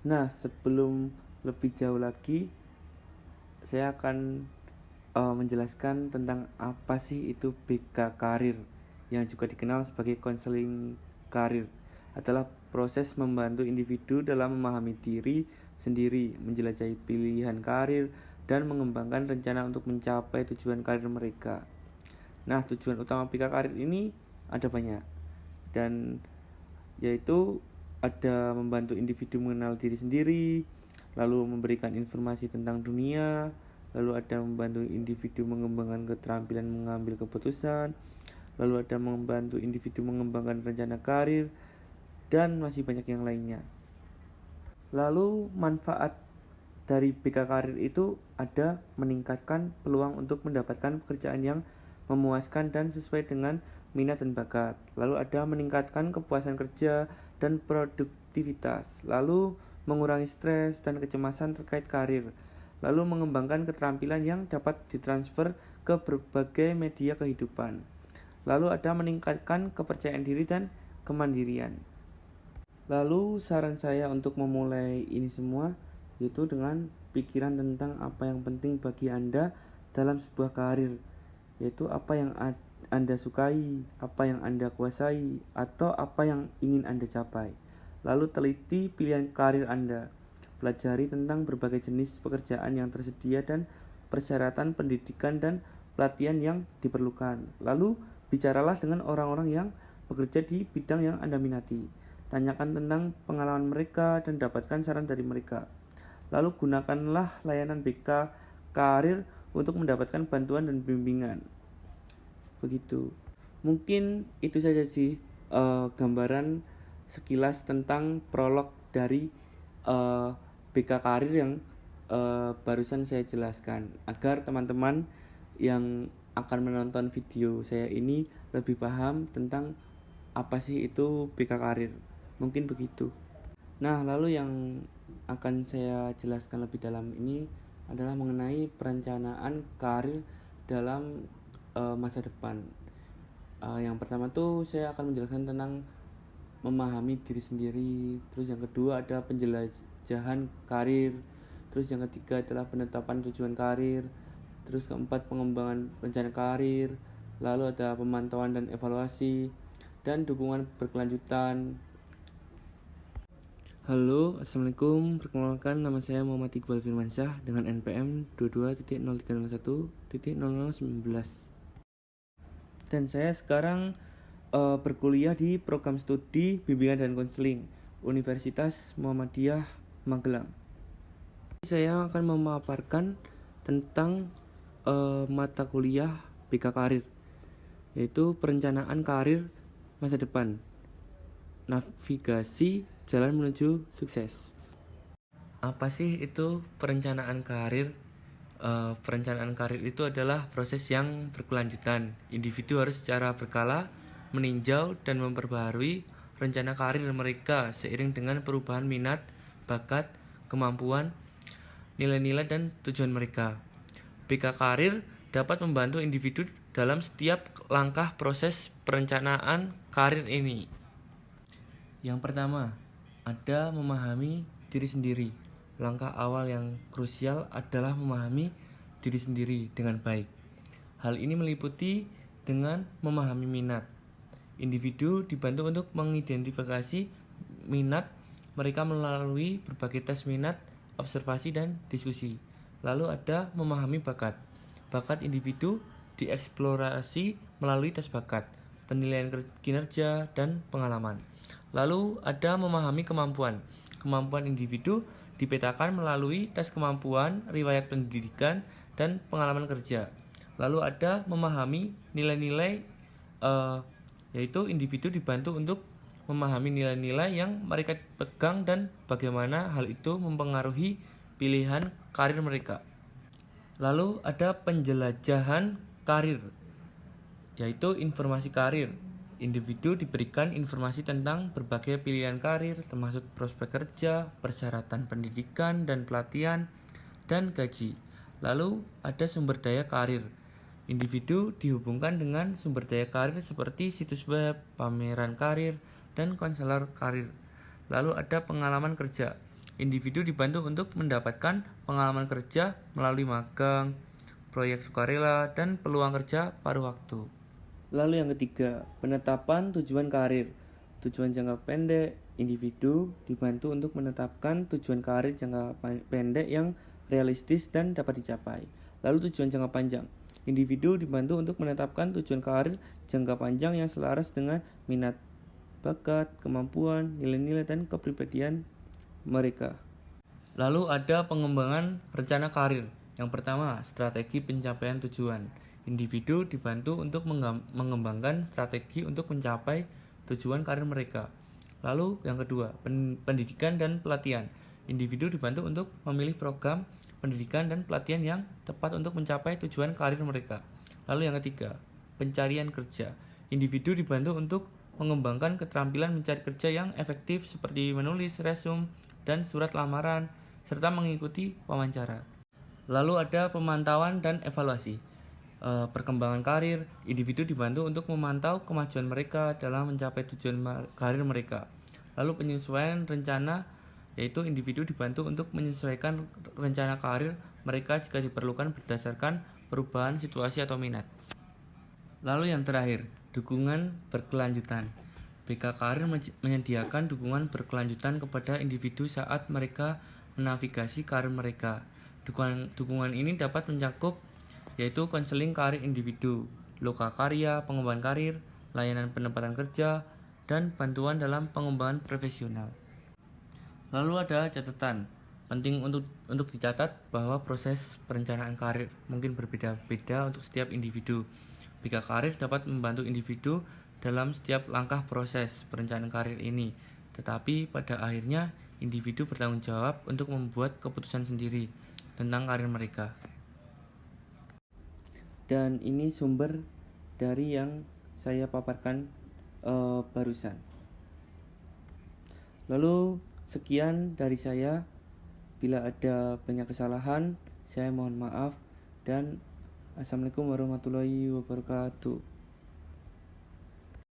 Nah, sebelum lebih jauh lagi, saya akan menjelaskan tentang apa sih itu BK Karir, yang juga dikenal sebagai konseling karir. Adalah proses membantu individu dalam memahami diri sendiri, menjelajahi pilihan karir, dan mengembangkan rencana untuk mencapai tujuan karir mereka. Nah, tujuan utama BK Karir ini ada banyak, dan yaitu ada membantu individu mengenal diri sendiri, lalu memberikan informasi tentang dunia, lalu ada membantu individu mengembangkan keterampilan mengambil keputusan, lalu ada membantu individu mengembangkan rencana karir, dan masih banyak yang lainnya. Lalu manfaat dari BK Karir itu ada meningkatkan peluang untuk mendapatkan pekerjaan yang memuaskan dan sesuai dengan minat dan bakat. Lalu ada meningkatkan kepuasan kerja dan produktivitas. Lalu mengurangi stres dan kecemasan terkait karir. Lalu mengembangkan keterampilan yang dapat ditransfer ke berbagai media kehidupan. Lalu ada meningkatkan kepercayaan diri dan kemandirian. Lalu saran saya untuk memulai ini semua yaitu dengan pikiran tentang apa yang penting bagi Anda dalam sebuah karir, yaitu apa yang Anda sukai, apa yang Anda kuasai, atau apa yang ingin Anda capai. Lalu teliti pilihan karir Anda. Pelajari tentang berbagai jenis pekerjaan yang tersedia dan persyaratan pendidikan dan pelatihan yang diperlukan. Lalu bicaralah dengan orang-orang yang bekerja di bidang yang Anda minati. Tanyakan tentang pengalaman mereka dan dapatkan saran dari mereka. Lalu gunakanlah layanan BK Karir untuk mendapatkan bantuan dan bimbingan. Begitu. Mungkin itu saja sih gambaran sekilas tentang prolog dari BK Karir yang barusan saya jelaskan, agar teman-teman yang akan menonton video saya ini lebih paham tentang apa sih itu BK Karir. Mungkin begitu. Nah, lalu yang akan saya jelaskan lebih dalam ini adalah mengenai perencanaan karir dalam masa depan. Yang pertama tuh saya akan menjelaskan tentang memahami diri sendiri. Terus yang kedua ada penjelajahan karir. Terus yang ketiga adalah penetapan tujuan karir. Terus keempat pengembangan rencana karir. Lalu ada pemantauan dan evaluasi dan dukungan berkelanjutan. Halo, assalamualaikum. Perkenalkan, nama saya Muhammad Iqbal Firmansyah dengan NPM 22.0301.0019. Dan saya sekarang berkuliah di program studi bimbingan dan konseling Universitas Muhammadiyah Magelang. Saya akan memaparkan tentang mata kuliah BK Karir, yaitu perencanaan karir masa depan, navigasi jalan menuju sukses. Apa sih itu perencanaan karir? Perencanaan karir itu adalah proses yang berkelanjutan. Individu harus secara berkala meninjau dan memperbaharui rencana karir mereka seiring dengan perubahan minat, bakat, kemampuan, nilai-nilai, dan tujuan mereka. BK Karir dapat membantu individu dalam setiap langkah proses perencanaan karir ini. Yang pertama, ada memahami diri sendiri. Langkah awal yang krusial adalah memahami diri sendiri dengan baik. Hal ini meliputi dengan memahami minat. Individu dibantu untuk mengidentifikasi minat mereka melalui berbagai tes minat, observasi, dan diskusi. Lalu ada memahami bakat. Bakat individu dieksplorasi melalui tes bakat, penilaian kinerja, dan pengalaman. Lalu ada memahami kemampuan. Kemampuan individu dipetakan melalui tes kemampuan, riwayat pendidikan, dan pengalaman kerja. Lalu ada memahami nilai-nilai, yaitu individu dibantu untuk memahami nilai-nilai yang mereka pegang dan bagaimana hal itu mempengaruhi pilihan karir mereka. Lalu ada penjelajahan karir, yaitu informasi karir. Individu diberikan informasi tentang berbagai pilihan karir, termasuk prospek kerja, persyaratan pendidikan dan pelatihan, dan gaji. Lalu ada sumber daya karir. Individu dihubungkan dengan sumber daya karir seperti situs web, pameran karir, dan konselor karir. Lalu ada pengalaman kerja. individu dibantu untuk mendapatkan pengalaman kerja melalui magang, proyek sukarela, dan peluang kerja paruh waktu. Lalu yang ketiga, penetapan tujuan karir. Tujuan jangka pendek, individu dibantu untuk menetapkan tujuan karir jangka pendek yang realistis dan dapat dicapai. Lalu tujuan jangka panjang, individu dibantu untuk menetapkan tujuan karir jangka panjang yang selaras dengan minat, bakat, kemampuan, nilai-nilai, dan kepribadian mereka. Lalu ada pengembangan rencana karir. Yang pertama, strategi pencapaian tujuan. Individu dibantu untuk mengembangkan strategi untuk mencapai tujuan karir mereka. Lalu yang kedua, pendidikan dan pelatihan. Individu dibantu untuk memilih program pendidikan dan pelatihan yang tepat untuk mencapai tujuan karir mereka. Lalu yang ketiga, pencarian kerja. Individu dibantu untuk mengembangkan keterampilan mencari kerja yang efektif seperti menulis resume dan surat lamaran, serta mengikuti wawancara. Lalu ada pemantauan dan evaluasi. Perkembangan karir, individu dibantu untuk memantau kemajuan mereka dalam mencapai tujuan karir mereka. Lalu penyesuaian rencana, yaitu individu dibantu untuk menyesuaikan rencana karir mereka jika diperlukan berdasarkan perubahan situasi atau minat. Lalu yang terakhir, dukungan berkelanjutan. BK Karir menyediakan dukungan berkelanjutan kepada individu saat mereka menavigasi karir mereka. Dukungan ini dapat mencakup yaitu konseling karir individu, lokakarya, pengembangan karir, layanan penempatan kerja, dan bantuan dalam pengembangan profesional. Lalu ada catatan. Penting untuk dicatat bahwa proses perencanaan karir mungkin berbeda-beda untuk setiap individu. BK Karir dapat membantu individu dalam setiap langkah proses perencanaan karir ini, tetapi pada akhirnya individu bertanggung jawab untuk membuat keputusan sendiri tentang karir mereka. Dan ini sumber dari yang saya paparkan barusan. Lalu sekian dari saya. Bila ada banyak kesalahan, saya mohon maaf, dan assalamualaikum warahmatullahi wabarakatuh.